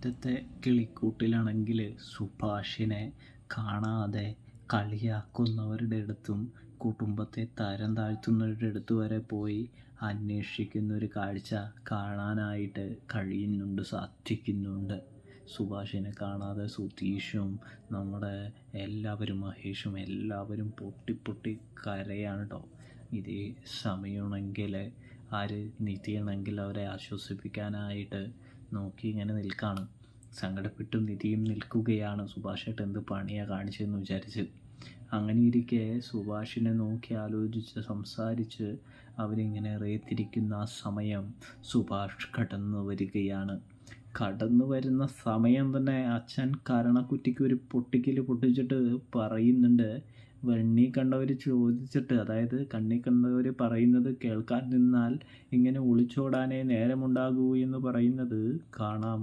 മുറ്റത്തെ കിളിക്കൂട്ടിലാണെങ്കിൽ സുഭാഷിനെ കാണാതെ കളിയാക്കുന്നവരുടെ അടുത്തും കുടുംബത്തെ തരം താഴ്ത്തുന്നവരുടെ അടുത്ത് വരെ പോയി അന്വേഷിക്കുന്നൊരു കാഴ്ച കാണാനായിട്ട് സാധിക്കുന്നുണ്ട്. സുഭാഷിനെ കാണാതെ സുധീഷും നമ്മുടെ എല്ലാവരും മഹേഷും എല്ലാവരും പൊട്ടി കരയാണ് കേട്ടോ. ഇതേ സമയമാണെങ്കിൽ നിധിയാണെങ്കിൽ അവരെ ആശ്വസിപ്പിക്കാനായിട്ട് നോക്കി ഇങ്ങനെ നിൽക്കുകയാണ്. സങ്കടപ്പെട്ടും നിധിയും നിൽക്കുകയാണ്. സുഭാഷേട്ട് എന്ത് പണിയാണ് കാണിച്ചതെന്ന് വിചാരിച്ച്. അങ്ങനെ ഇരിക്കെ സുഭാഷിനെ നോക്കി ആലോചിച്ച് സംസാരിച്ച് അവരിങ്ങനെ റേത്തിരിക്കുന്ന ആ സമയം സുഭാഷ് കടന്നു വരികയാണ്. കടന്നു വരുന്ന സമയം തന്നെ അച്ഛൻ കരണക്കുറ്റിക്ക് ഒരു പൊട്ടിച്ചിട്ട് പറയുന്നുണ്ട്. കണ്ണി കണ്ടവർ പറയുന്നത് കേൾക്കാൻ നിന്നാൽ ഇങ്ങനെ ഒളിച്ചോടാനേ നേരമുണ്ടാകൂ എന്ന് പറയുന്നത് കാണാം.